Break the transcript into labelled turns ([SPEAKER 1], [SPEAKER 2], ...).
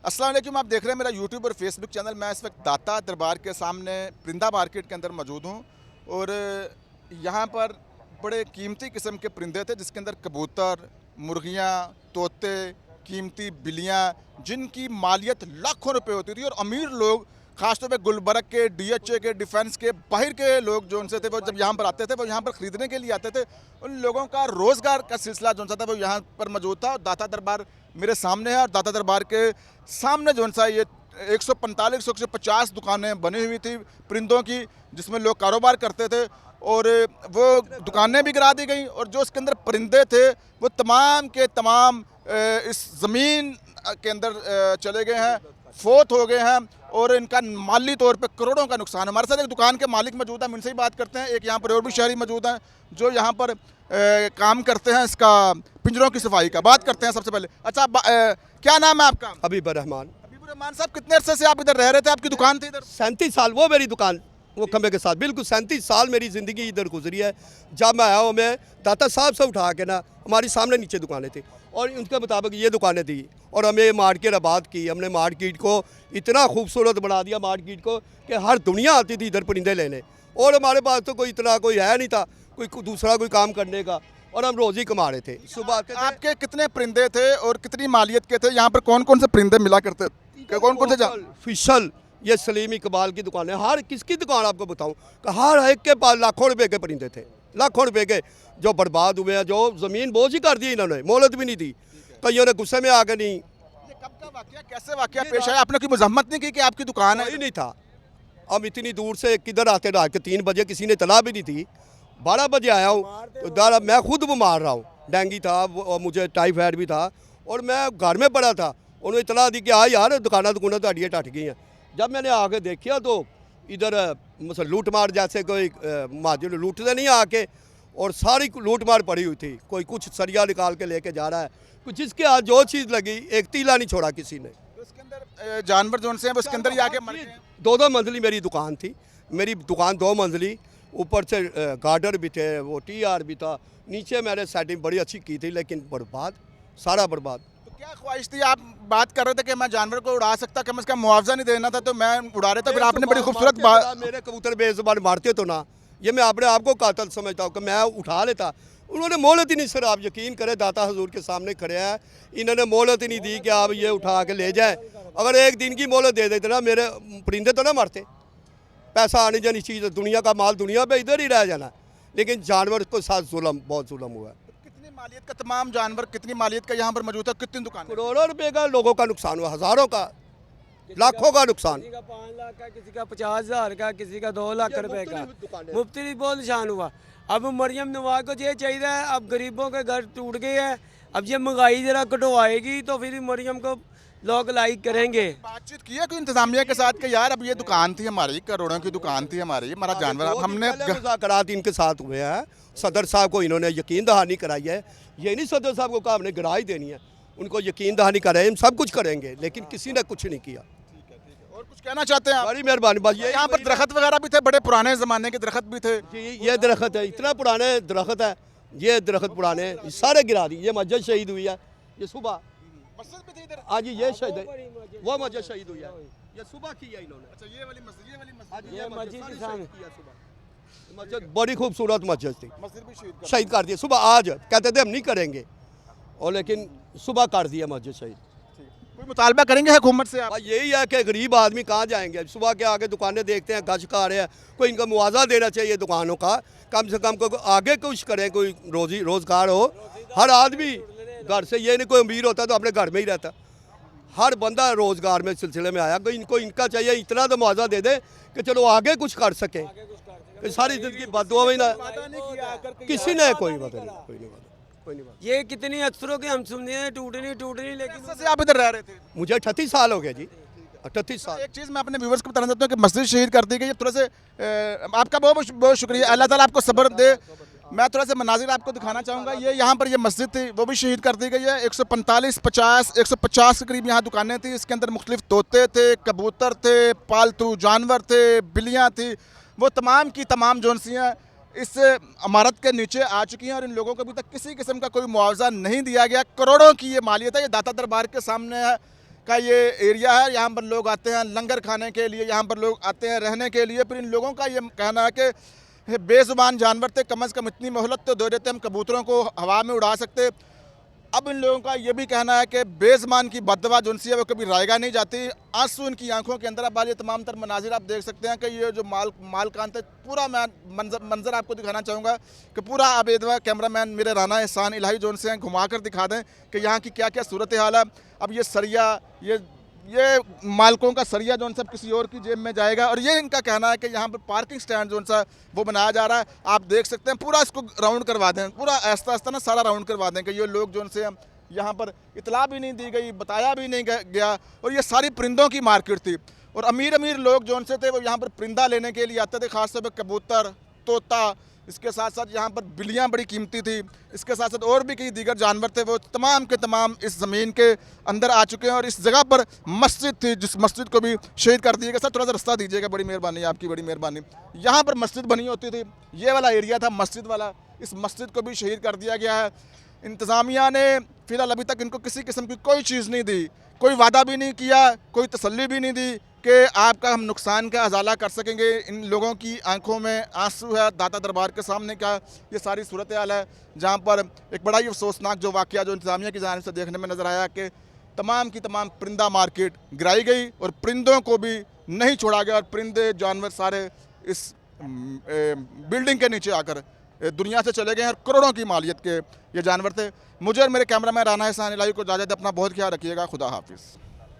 [SPEAKER 1] अस्सलाम वालेकुम, आप देख रहे हैं मेरा यूट्यूब और फेसबुक चैनल। मैं इस वक्त दाता दरबार के सामने परिंदा मार्केट के अंदर मौजूद हूँ और यहाँ पर बड़े कीमती किस्म के परिंदे थे, जिसके अंदर कबूतर, मुर्गियाँ, तोते, कीमती बिल्लियाँ, जिनकी मालियत लाखों रुपए होती थी। और अमीर लोग, खासतौर पे गुलबर्ग के, डीएचए के, डिफेंस के, बाहर के लोग जो उनसे थे, वो जब यहाँ पर आते थे, वो यहाँ पर ख़रीदने के लिए आते थे। उन लोगों का रोज़गार का सिलसिला जो था वो यहाँ पर मौजूद था। और दाता दरबार मेरे सामने है और दाता दरबार के सामने जो सा ये 145 150 दुकानें बनी हुई थी परिंदों की, जिसमें लोग कारोबार करते थे। और वो दुकानें भी गिरा दी गई और जो उसके अंदर परिंदे थे वो तमाम के तमाम इस ज़मीन के अंदर चले गए हैं, फोत हो गए हैं और इनका माली तौर पे करोड़ों का नुकसान है। हमारे साथ एक दुकान के मालिक मौजूद हैं, हम इनसे ही बात करते हैं। एक यहाँ पर और भी शहरी मौजूद हैं जो यहाँ पर काम करते हैं इसका पिंजरों की सफाई का। बात करते हैं सबसे पहले। अच्छा, क्या नाम है आपका?
[SPEAKER 2] हबीबुर रहमान।
[SPEAKER 1] हबीबुर रहमान साहब, कितने अरसे से आप इधर रह रहे थे? आपकी दुकान थी इधर?
[SPEAKER 2] 37 साल वो मेरी दुकान, वो खंबे के साथ बिल्कुल 37 साल मेरी ज़िंदगी इधर गुजरी है। जब मैं आया हूँ, मैं दाता साहब से उठा के ना, हमारी सामने नीचे दुकानें थी और उनके मुताबिक ये दुकानें दी और हमें मार्केट आबाद की। हमने मार्केट को इतना खूबसूरत बना दिया मार्केट को कि हर दुनिया आती थी इधर परिंदे लेने। और हमारे पास तो कोई इतना कोई है नहीं था, कोई दूसरा कोई काम करने का, और हम रोज़ ही कमा रहे थे। सुबह आते थे।
[SPEAKER 1] आपके कितने परिंदे थे और कितनी मालियत के थे? यहाँ पर कौन कौन से परिंदे मिला करते? कौन कौन से?
[SPEAKER 2] फिशल, ये सलीम इकबाल की दुकान है। हर किसकी दुकान आपको बताऊं कि हर एक के पास लाखों रुपए के परिंदे थे, लाखों रुपए के, जो बर्बाद हुए हैं, जो ज़मीन बोझ ही कर दी इन्होंने, मोहलत भी नहीं दी। कईयों ने गुस्से में आके नहीं।
[SPEAKER 1] ये कब का वाकया, कैसे वाकया पेश आया? आपने कोई मजम्मत नहीं की कि आपकी दुकान है?
[SPEAKER 2] कोई नहीं था। अब इतनी दूर से किधर आते, रात के 3 बजे, किसी ने तला भी नहीं थी। 12 बजे आया हूँ तो दारा मैं खुद बीमार रहा हूँ, डेंगू था और मुझे टाइफाइड भी था और मैं घर में पड़ा था। उन्होंने इतला दी कि हाँ यार, दुकाना तो टट गई हैं। जब मैंने आके देखा तो इधर मतलब लूट मार, जैसे कोई महाजन लूटते नहीं आके, और सारी लूट मार पड़ी हुई थी। कोई कुछ सरिया निकाल के लेके जा रहा है, कुछ जिसके हाथ जो चीज़ लगी, एक तीला नहीं छोड़ा किसी ने।
[SPEAKER 1] तो उसके अंदर जानवर जो से उसके अंदर ही आके मर गए?
[SPEAKER 2] 2 मंजिली मेरी दुकान थी। मेरी दुकान 2 मंजिली, ऊपर से गार्डर भी थे, वो TR भी था। नीचे मैंने सेटिंग बड़ी अच्छी की थी, लेकिन बर्बाद, सारा बर्बाद।
[SPEAKER 1] तो क्या ख्वाहिश थी? आप बात कर रहे थे कि मैं जानवर को उड़ा सकता, कि मैं इसका मुआवजा नहीं देना था तो मैं उड़ा रहा था, फिर आपने बड़ी खूबसूरत बात।
[SPEAKER 2] मेरे कबूतर बेजुबान मारते तो ना, ये मैं अपने आप को कातल समझता हूँ कि मैं उठा लेता। उन्होंने मोहलत ही नहीं, सर आप यकीन करें, दाता हजूर के सामने खड़े हैं, इन्होंने मोहलत ही नहीं दी कि आप ये उठा के ले जाए। अगर एक दिन की मोहलत दे देते ना, मेरे परिंदे तो ना मरते। पैसा आने जानी चीज़, दुनिया का माल दुनिया पे इधर ही रह जाना, लेकिन जानवर के साथ जुल्म, बहुत जुल्म हुआ है।
[SPEAKER 1] कितनी मालियत का तमाम जानवर, कितनी मालियत का यहाँ पर मौजूद है? कितनी दुकान?
[SPEAKER 2] करोड़ों रुपए का लोगों का नुकसान हुआ, हज़ारों का, लाखों का नुकसान।
[SPEAKER 3] किसी का 5 लाख का, किसी का 50,000 का, किसी का 2 लाख रुपए का, मुफ्त बहुत निशान हुआ। अब मरियम नवाज को ये चाहिए है, अब गरीबों के घर टूट गए हैं, अब ये महंगाई जरा कटवाएगी तो फिर मरियम को लोग लाइक करेंगे।
[SPEAKER 1] बातचीत की है कोई इंतजामिया के साथ कि यार अब ये दुकान थी हमारी, करोड़ों की दुकान थी हमारी, हमारा जानवर, अब हमने
[SPEAKER 2] मुज़ाकरात इनके साथ हुए हैं। सदर साहब को इन्होंने यकीन दहानी कराई है। ये नहीं सदर साहब को कहा हमने गिराई देनी है, उनको यकीन दहानी कराई, हम सब कुछ करेंगे, लेकिन किसी ने कुछ नहीं किया।
[SPEAKER 1] और कुछ कहना चाहते हैं आप?
[SPEAKER 2] बड़ी मेहरबानी। बस ये
[SPEAKER 1] यहाँ पर दरख्त वगैरह भी थे, बड़े पुराने ज़माने के दरख्त भी थे।
[SPEAKER 2] ये दरख्त है, इतना पुराने दरख्त है, ये दरख्त पुराने सारे गिरा दी। ये मस्जिद शहीद हुई है, ये सुबह
[SPEAKER 1] मस्जिद भी थी इधर?
[SPEAKER 2] आज ये शहीद है, वो मस्जिद शहीद हुई है, ये सुबह की है इन्होंने।
[SPEAKER 1] अच्छा, ये वाली मस्जिद, ये वाली मस्जिद,
[SPEAKER 2] आज
[SPEAKER 3] ये मस्जिद
[SPEAKER 2] सारी
[SPEAKER 3] के सामने।
[SPEAKER 2] शहीद किया सुबह। मस्जिद बड़ी खूबसूरत मस्जिद थी,
[SPEAKER 1] मस्जिद भी
[SPEAKER 2] शहीद कर दिया सुबह। आज कहते थे हम नहीं करेंगे, और लेकिन सुबह कर दिया मस्जिद शहीद।
[SPEAKER 1] कोई मुतालबा करेंगे हुकूमत से आप?
[SPEAKER 2] भाई यही है कि गरीब आदमी कहाँ जाएंगे? सुबह के आगे दुकानें देखते हैं, गज का आ रहे हैं, कोई इनका मुआवजा देना चाहिए दुकानों का, कम से कम को आगे कुछ करें, कोई रोज़गार हो। हर आदमी घर से, ये नहीं कोई अमीर होता तो अपने घर में ही रहता, हर बंदा रोज़गार में सिलसिले में आया। कोई इनको इनका चाहिए इतना तो मुआवजा दे दे कि चलो आगे कुछ कर सकें, कि सारी ज़िंदगी बददुआ में ना किसी ने कोई बात नहीं, कोई नहीं बात।
[SPEAKER 3] ये कितनी अक्सरों के हम सुनते हैं, टूटनी, लेकिन
[SPEAKER 1] से आप इधर रह रहे थे?
[SPEAKER 2] मुझे 38 साल हो गए जी, 38 साल।
[SPEAKER 1] एक चीज़ मैं अपने व्यूवर्स को बताना चाहता हूँ कि मस्जिद शहीद कर दी गई है। थोड़ा से आपका बहुत बहुत शुक्रिया, अल्लाह ताला आपको सब्र दे। मैं थोड़ा सा मनाजिर आपको दिखाना चाहूँगा। ये यहाँ पर ये मस्जिद थी, वो भी शहीद कर दी गई है। 150 के करीब यहाँ दुकानें थी। इसके अंदर मुख्तलिफ तोते थे, कबूतर थे, पालतू जानवर थे, बिल्लियाँ थी, वो तमाम की तमाम जोनसियाँ इस इमारत के नीचे आ चुकी हैं और इन लोगों को अभी तक किसी किस्म का कोई मुआवजा नहीं दिया गया। करोड़ों की ये मालियत है। ये दाता दरबार के सामने है, का ये एरिया है। यहाँ पर लोग आते हैं लंगर खाने के लिए, यहाँ पर लोग आते हैं रहने के लिए। फिर इन लोगों का ये कहना है कि बेजुबान जानवर थे, कम से कम इतनी मोहलत तो दे देते, हम कबूतरों को हवा में उड़ा सकते। अब इन लोगों का ये भी कहना है कि बेज़ुबान की बददुआ जो उनसी है वो कभी रायगा नहीं जाती। आंसू इनकी आंखों के अंदर। अब ये तमाम तर मनाजिर आप देख सकते हैं कि ये जो मालकान थे, पूरा मैं मंजर आपको दिखाना चाहूँगा कि पूरा आप ये कैमरामैन मेरे राना एहसान इलाही जो उनसे हैं घुमा कर दिखा दें कि यहाँ की क्या क्या सूरत हाल है। अब ये सरिया, ये मालकों का सरिया जो सब किसी और की जेब में जाएगा। और ये इनका कहना है कि यहाँ पर पार्किंग स्टैंड जो सा वो बनाया जा रहा है। आप देख सकते हैं पूरा इसको राउंड करवा दें, पूरा आस्ता आस्ता ना सारा राउंड करवा दें कि ये लोग जो उनसे यहाँ पर इतला भी नहीं दी गई, बताया भी नहीं गया। और ये सारी परिंदों की मार्केट थी और अमीर अमीर लोग जो उनसे थे वो यहाँ पर परिंदा लेने के लिए आते थे, खासतौर पर कबूतर, तोता, इसके साथ साथ यहाँ पर बिल्लियाँ बड़ी कीमती थी। इसके साथ साथ और भी कई दीगर जानवर थे, वो तमाम के तमाम इस ज़मीन के अंदर आ चुके हैं। और इस जगह पर मस्जिद थी, जिस मस्जिद को भी शहीद कर दिया गया। सर थोड़ा सा रास्ता दीजिएगा, बड़ी मेहरबानी, आपकी बड़ी मेहरबानी। यहाँ पर मस्जिद बनी होती थी, ये वाला एरिया था मस्जिद वाला, इस मस्जिद को भी शहीद कर दिया गया है। इंतज़ामिया ने फ़िलहाल अभी तक इनको किसी किस्म की कोई चीज़ नहीं दी, कोई वादा भी नहीं किया, कोई तसल्ली भी नहीं दी कि आपका हम नुकसान का अजाला कर सकेंगे। इन लोगों की आंखों में आंसू है दाता दरबार के सामने का ये सारी सूरत हाल है, जहाँ पर एक बड़ा ही अफसोसनाक जो वाक़या जो इंतज़ामिया की जानिब से देखने में नज़र आया कि तमाम की तमाम परिंदा मार्केट गिराई गई और परिंदों को भी नहीं छोड़ा गया। और परिंदे जानवर सारे इस बिल्डिंग के नीचे आकर दुनिया से चले गए हैं। और करोड़ों की मालियत के ये जानवर थे। मुझे और मेरे कैमरामैन राना एहसान इलाही को इजाज़त दें। अपना बहुत ख्याल रखिएगा। खुदा हाफिज़।